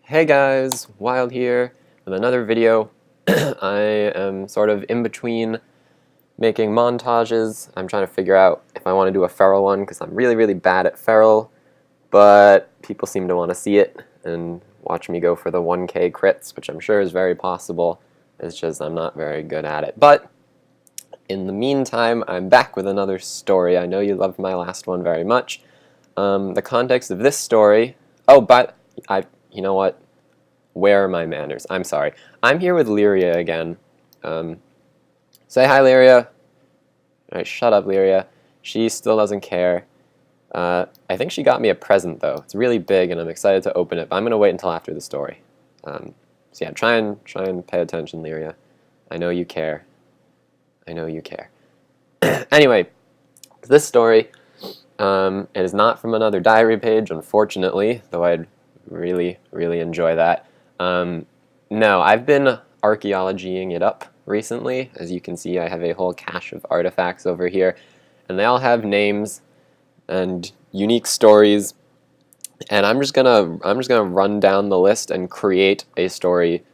Hey guys, Wild here with another video. I am sort of in between making montages. I'm trying to figure out if I want to do a feral one because I'm really bad at feral, but people seem to want to see it and watch me go for the 1K crits, which I'm sure is very possible. It's just I'm not very good at it. But in the meantime, I'm back with another story. I know you loved my last one very much. The context of this story... Oh, but you know what? Where are my manners? I'm sorry. I'm here with Lyria again. Say hi, Lyria. Alright, shut up, Lyria. She still doesn't care. I think she got me a present, though. It's really big, and I'm excited to open it, but I'm going to wait until after the story. So yeah, try and pay attention, Lyria. I know you care. I know you care. Anyway, this story, it is not from another diary page, unfortunately, though I'd really enjoy that. No, I've been archaeologying it up recently. As you can see, I have a whole cache of artifacts over here, and they all have names and unique stories. And I'm just gonna run down the list and create a story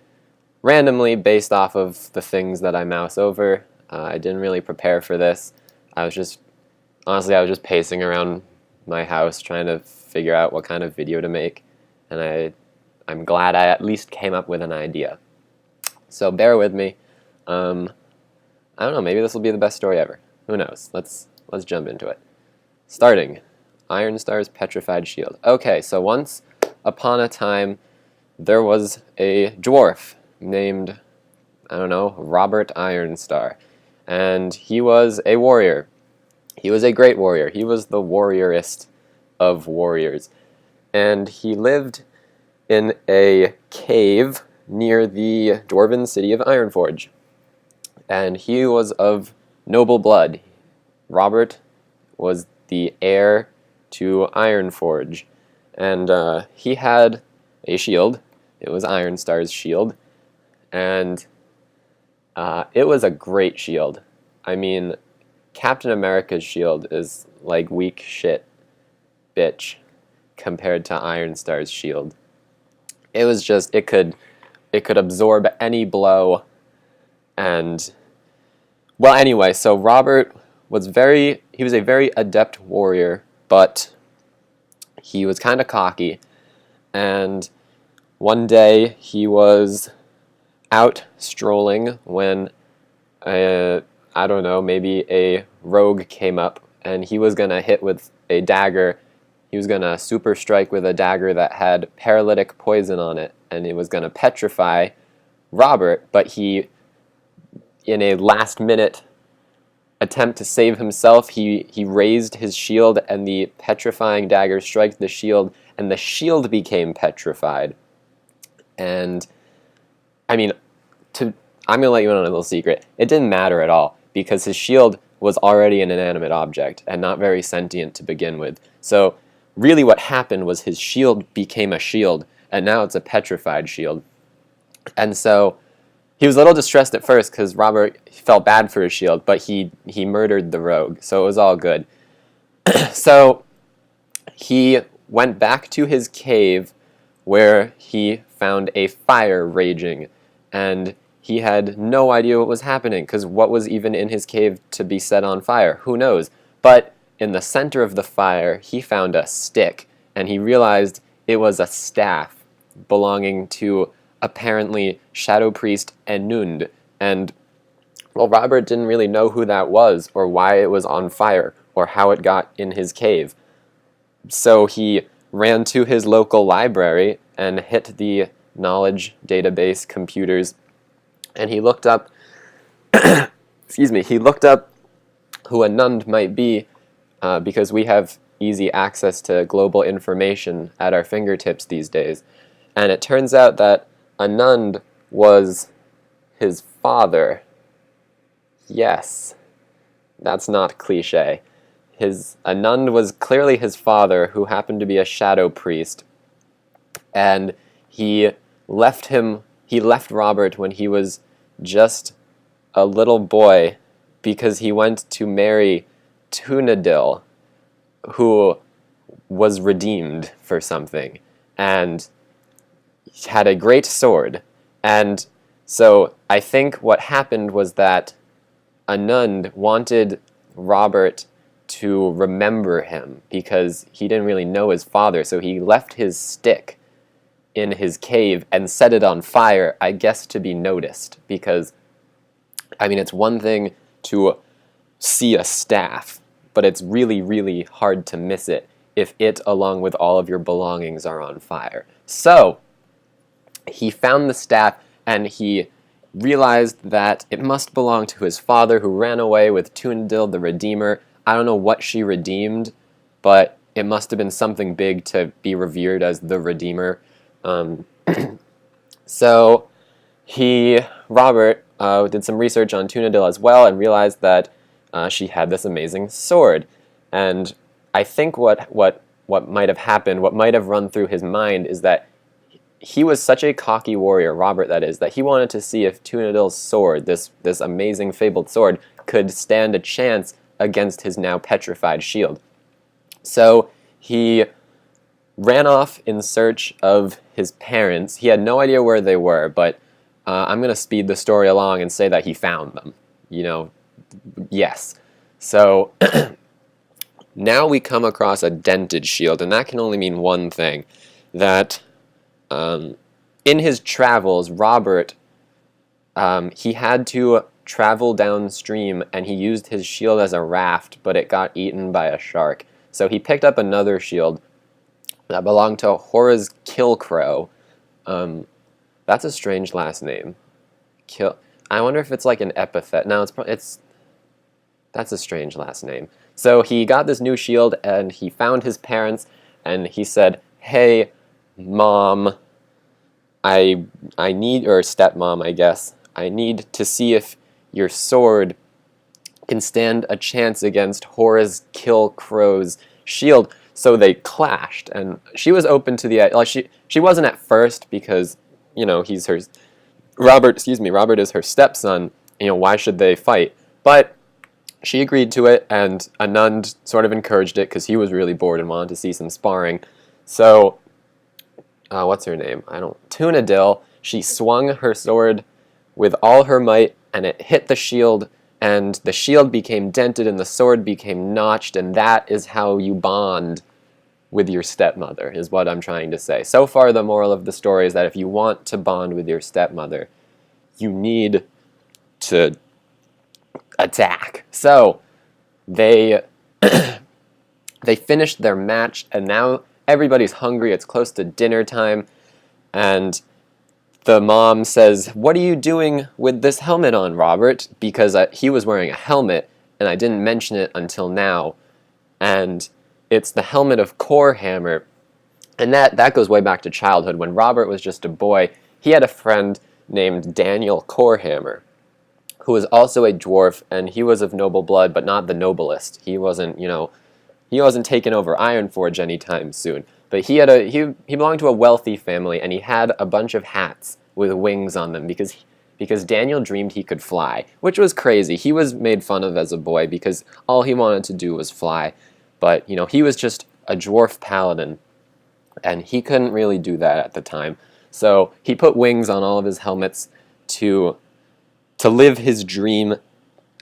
randomly based off of the things that I mouse over. I didn't really prepare for this. Honestly, I was just pacing around my house trying to figure out what kind of video to make, and I'm glad I at least came up with an idea. So bear with me. I don't know, maybe this will be the best story ever. Who knows? Let's jump into it. Starting, Ironstar's petrified shield. Okay, so once upon a time, there was a dwarf named, I don't know, Robert Ironstar, and he was a warrior. He was a great warrior. He was the warriorist of warriors, and he lived in a cave near the dwarven city of Ironforge. And he was of noble blood. Robert was the heir to Ironforge. And he had a shield. It was Ironstar's shield. And it was a great shield. I mean, Captain America's shield is like weak shit, bitch, compared to Ironstar's shield. It was just, it could absorb any blow, and, well, anyway, so Robert was he was a very adept warrior, but he was kind of cocky, and one day he was out strolling when, I don't know, maybe a rogue came up, and he was gonna hit with a dagger. He was going to super strike with a dagger that had paralytic poison on it, and it was going to petrify Robert, but he, in a last-minute attempt to save himself, he raised his shield, and the petrifying dagger struck the shield, and the shield became petrified. And, I mean, I'm going to let you in on a little secret. It didn't matter at all, because his shield was already an inanimate object, and not very sentient to begin with. So, really what happened was his shield became a shield, and now it's a petrified shield. And so he was a little distressed at first because Robert felt bad for his shield, but he murdered the rogue, so it was all good. So he went back to his cave where he found a fire raging, and he had no idea what was happening because what was even in his cave to be set on fire? Who knows? But in the center of the fire, he found a stick, and he realized it was a staff belonging to, apparently, Shadow Priest Enund. And, well, Robert didn't really know who that was, or why it was on fire, or how it got in his cave. So he ran to his local library and hit the knowledge database computers, and he looked up, he looked up who Enund might be, because we have easy access to global information at our fingertips these days. And it turns out that Enund was his father. Yes, that's not cliche. Enund was clearly his father, who happened to be a shadow priest. And he left Robert when he was just a little boy because he went to marry Tunadil, who was redeemed for something, and had a great sword. And so I think what happened was that Anund wanted Robert to remember him because he didn't really know his father, so he left his stick in his cave and set it on fire, I guess to be noticed, because, I mean, it's one thing to see a staff, but it's really, really hard to miss it if it, along with all of your belongings, are on fire. So, he found the staff, and he realized that it must belong to his father, who ran away with Tunadil the Redeemer. I don't know what she redeemed, but it must have been something big to be revered as the Redeemer. So Robert did some research on Tunadil as well and realized that she had this amazing sword. And I think what might have happened, what might have run through his mind is that he was such a cocky warrior, Robert that is, that he wanted to see if Tunadil's sword, this amazing fabled sword, could stand a chance against his now petrified shield. So he ran off in search of his parents. He had no idea where they were, but I'm going to speed the story along and say that he found them. Yes. So now we come across a dented shield, and that can only mean one thing, that in his travels, Robert, he had to travel downstream, and he used his shield as a raft, but it got eaten by a shark. So he picked up another shield that belonged to Horace Killcrow. That's a strange last name. I wonder if it's like an epithet. No, that's a strange last name. So he got this new shield, and he found his parents, and he said, "Hey, Mom, I need," or stepmom, I guess, "I need to see if your sword can stand a chance against Horace Killcrow's shield." So they clashed, and she was open to the she wasn't at first because, he's her Robert is her stepson. Why should they fight? But she agreed to it, and Anund sort of encouraged it because he was really bored and wanted to see some sparring. So what's her name? Tunadil, she swung her sword with all her might, and it hit the shield, and the shield became dented and the sword became notched, and that is how you bond with your stepmother, is what I'm trying to say. So far, the moral of the story is that if you want to bond with your stepmother, you need to attack. So they they finished their match, and now everybody's hungry. It's close to dinner time, and the mom says, "What are you doing with this helmet on, Robert?" Because he was wearing a helmet, and I didn't mention it until now. And it's the helmet of Corehammer. And that goes way back to childhood. When Robert was just a boy, he had a friend named Daniel Corehammer, who was also a dwarf, and he was of noble blood, but not the noblest. He wasn't taking over Ironforge anytime soon. But he belonged to a wealthy family, and he had a bunch of hats with wings on them because Daniel dreamed he could fly, which was crazy. He was made fun of as a boy because all he wanted to do was fly. But, he was just a dwarf paladin, and he couldn't really do that at the time. So he put wings on all of his helmets to live his dream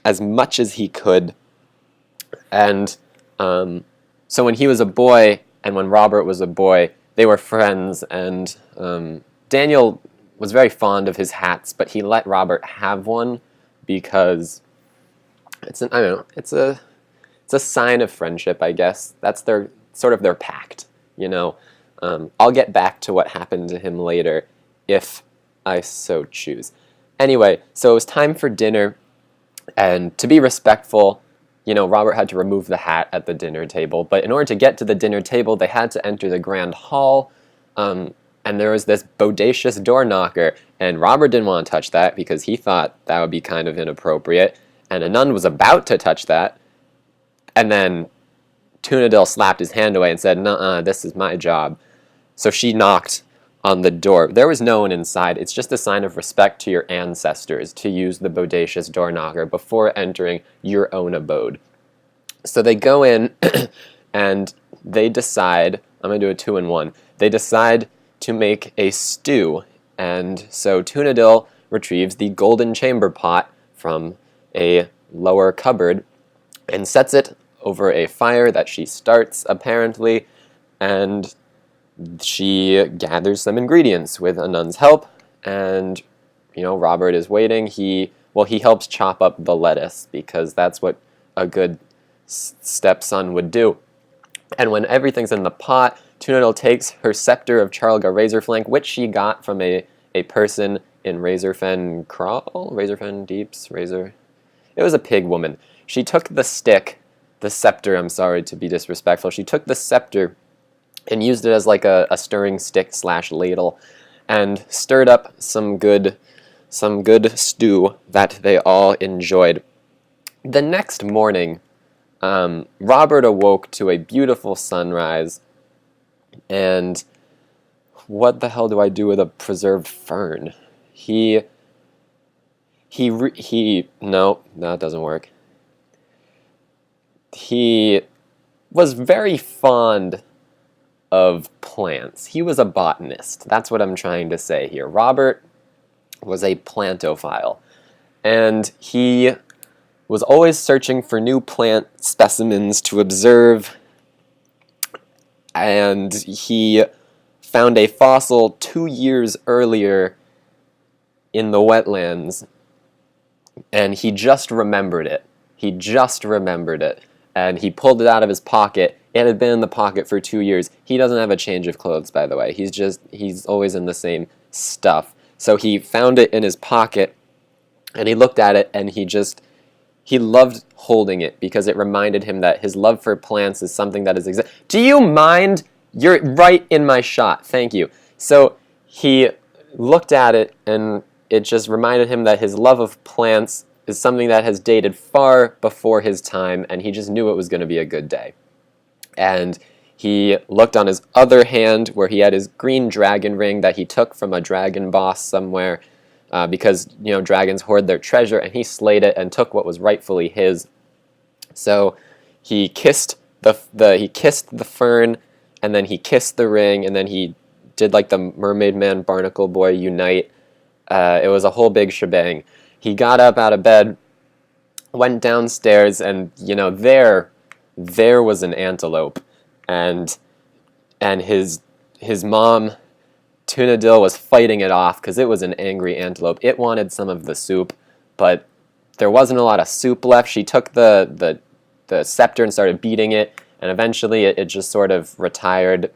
as much as he could. And so when he was a boy, and when Robert was a boy, they were friends, and Daniel was very fond of his hats, but he let Robert have one because it's a sign of friendship, I guess. That's their pact, I'll get back to what happened to him later if I so choose. Anyway, so it was time for dinner, and to be respectful, Robert had to remove the hat at the dinner table, but in order to get to the dinner table, they had to enter the grand hall, and there was this bodacious door knocker, and Robert didn't want to touch that because he thought that would be kind of inappropriate, and Anund was about to touch that, and then Tunadil slapped his hand away and said, "Nuh-uh, this is my job." So she knocked on the door. There was no one inside. It's just a sign of respect to your ancestors to use the bodacious door knocker before entering your own abode. So they go in and they decide, I'm going to do a 2-in-1, they decide to make a stew. And so Tunadil retrieves the golden chamber pot from a lower cupboard and sets it over a fire that she starts, apparently, and she gathers some ingredients with Anand's help, and Robert is waiting. He helps chop up the lettuce because that's what a good stepson would do. And when everything's in the pot, Tunadil takes her scepter of Charlga Razorflank, which she got from a person in Razorfen Crawl? Razorfen Deeps? Razor... It was a pig woman. She took the stick, the scepter, I'm sorry to be disrespectful, she took the scepter and used it as like a stirring stick / ladle and stirred up some good stew that they all enjoyed. The next morning, Robert awoke to a beautiful sunrise, and what the hell do I do with a preserved fern? No, that doesn't work. He was very fond of plants. He was a botanist. That's what I'm trying to say here. Robert was a plantophile, and he was always searching for new plant specimens to observe, and he found a fossil 2 years earlier in the wetlands, and he just remembered it. And he pulled it out of his pocket. It had been in the pocket for 2 years. He doesn't have a change of clothes, by the way. He's always in the same stuff. So he found it in his pocket, and he looked at it, and he loved holding it because it reminded him that his love for plants is something that is Do you mind? You're right in my shot. Thank you. So he looked at it, and it just reminded him that his love of plants is something that has dated far before his time, and he just knew it was going to be a good day. And he looked on his other hand where he had his green dragon ring that he took from a dragon boss somewhere, because dragons hoard their treasure, and he slayed it and took what was rightfully his. So he kissed the fern, and then he kissed the ring, and then he did like the Mermaid Man Barnacle Boy unite. It was a whole big shebang. He got up out of bed, went downstairs, and there was an antelope, and his mom Tunadil was fighting it off because it was an angry antelope. It wanted some of the soup, but there wasn't a lot of soup left. She took the scepter and started beating it, and eventually it just sort of retired,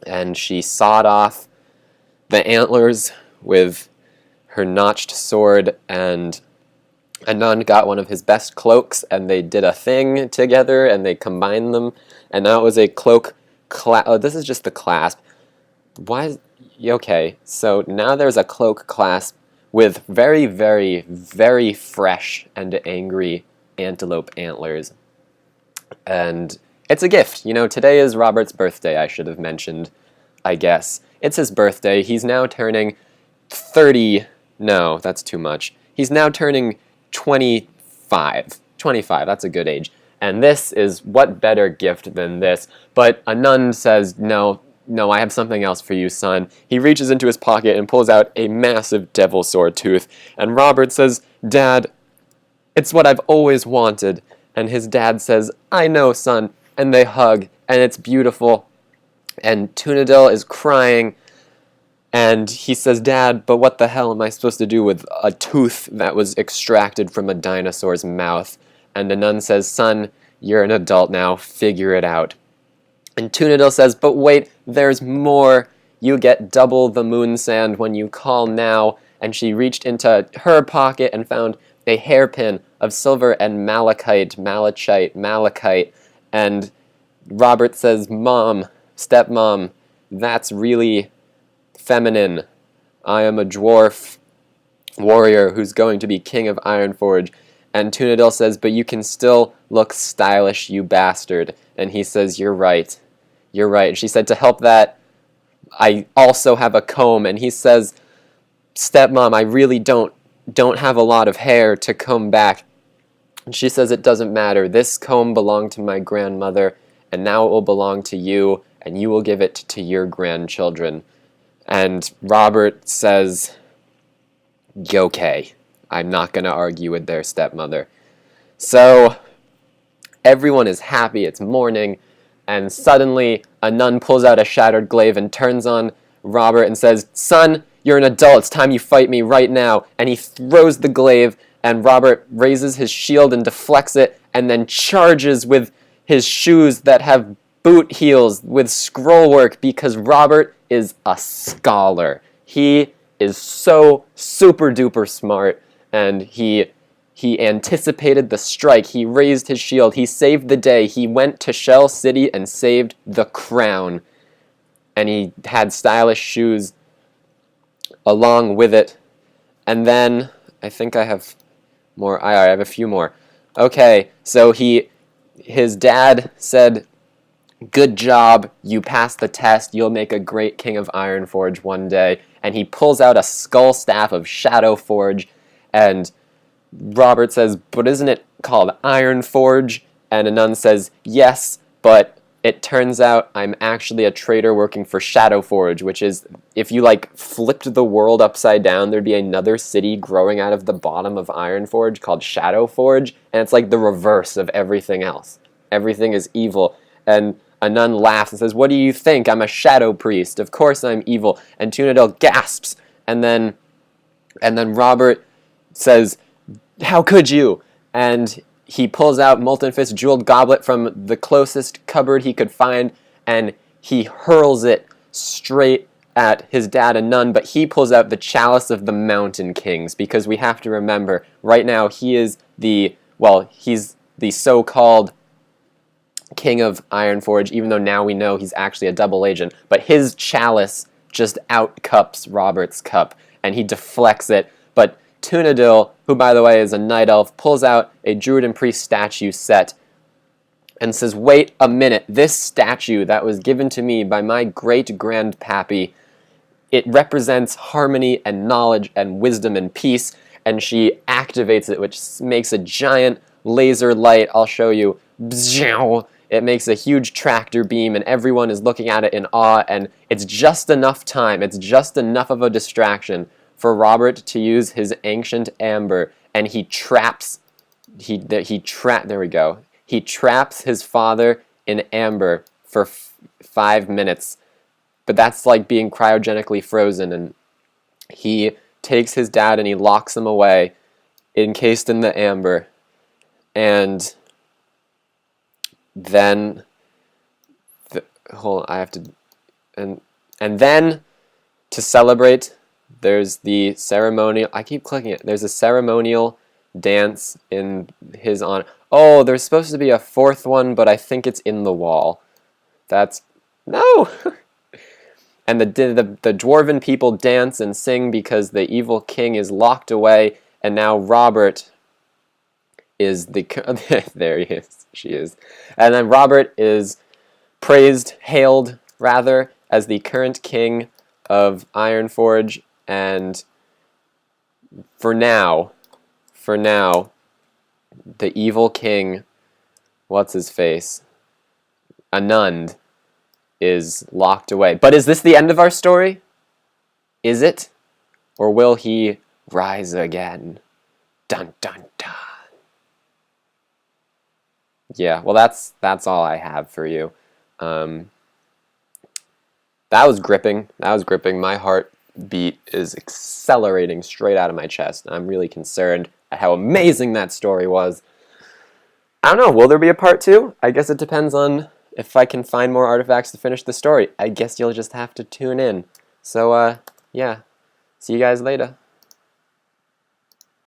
and she sawed off the antlers with her notched sword, and Anand got one of his best cloaks, and they did a thing together, and they combined them, and now it was a cloak oh, this is just the clasp. Okay, so now there's a cloak clasp with very, very, very fresh and angry antelope antlers. And it's a gift. Today is Robert's birthday, I should have mentioned, I guess. It's his birthday. He's now turning 30. No, that's too much. He's now turning 25. 25, that's a good age. And this is, what better gift than this? But Anand says, no, I have something else for you, son. He reaches into his pocket and pulls out a massive devil sword tooth. And Robert says, Dad, it's what I've always wanted. And his dad says, I know, son. And they hug, and it's beautiful. And Tunadil is crying. And he says, Dad, but what the hell am I supposed to do with a tooth that was extracted from a dinosaur's mouth? And Anand says, son, you're an adult now, figure it out. And Tunadil says, but wait, there's more. You get double the moon sand when you call now. And she reached into her pocket and found a hairpin of silver and malachite. And Robert says, Mom, stepmom, that's really feminine. I am a dwarf warrior who's going to be king of Ironforge. And Tunadil says, but you can still look stylish, you bastard. And he says, you're right. And she said, to help that, I also have a comb. And he says, stepmom, I really don't have a lot of hair to comb back. And she says, it doesn't matter. This comb belonged to my grandmother, and now it will belong to you, and you will give it to your grandchildren. And Robert says, okay, I'm not going to argue with their stepmother. So everyone is happy, it's morning, and suddenly a nun pulls out a shattered glaive and turns on Robert and says, son, you're an adult, it's time you fight me right now. And he throws the glaive, and Robert raises his shield and deflects it, and then charges with his shoes that have boot heels with scrollwork, because Robert is a scholar. He is so super duper smart, and he anticipated the strike. He raised his shield. He saved the day. He went to Shell City and saved the crown. And he had stylish shoes along with it. And then, I think I have more. I have a few more. Okay, so his dad said, good job, you passed the test, you'll make a great king of Ironforge one day. And he pulls out a skull staff of Shadowforge, and Robert says, but isn't it called Ironforge? And Anand says, yes, but it turns out I'm actually a traitor working for Shadowforge, which is, if you like flipped the world upside down, there'd be another city growing out of the bottom of Ironforge called Shadowforge, and it's like the reverse of everything else. Everything is evil. And Anand laughs and says, what do you think? I'm a shadow priest. Of course I'm evil. And Tunadil gasps. And then Robert says, how could you? And he pulls out Molten Fist's jeweled goblet from the closest cupboard he could find, and he hurls it straight at his dad Anand, but he pulls out the chalice of the Mountain Kings, because we have to remember, right now he's the so-called king of Ironforge, even though now we know he's actually a double agent, but his chalice just outcups Robert's cup, and he deflects it, but Tunadil, who by the way is a night elf, pulls out a druid and priest statue set and says, wait a minute, this statue that was given to me by my great-grandpappy, it represents harmony and knowledge and wisdom and peace, and she activates it, which makes a giant laser light. I'll show you. It makes a huge tractor beam, and everyone is looking at it in awe, and it's just enough time, it's just enough of a distraction for Robert to use his ancient amber, and he traps his father in amber for 5 minutes. But that's like being cryogenically frozen, and he takes his dad and he locks him away, encased in the amber, and then then to celebrate, there's the ceremonial, I keep clicking it, there's a ceremonial dance in his honor. Oh, there's supposed to be a fourth one, but I think it's in the wall. No! And the dwarven people dance and sing because the evil king is locked away, and now Robert is there he is, she is. And then Robert is hailed rather, as the current king of Ironforge, and for now, the evil king, what's his face, Anand, is locked away. But is this the end of our story? Is it? Or will he rise again? Dun dun dun. Yeah, well that's all I have for you. That was gripping. My heartbeat is accelerating straight out of my chest. I'm really concerned at how amazing that story was. I don't know, will there be a part 2? I guess it depends on if I can find more artifacts to finish the story. I guess you'll just have to tune in. So, yeah. See you guys later.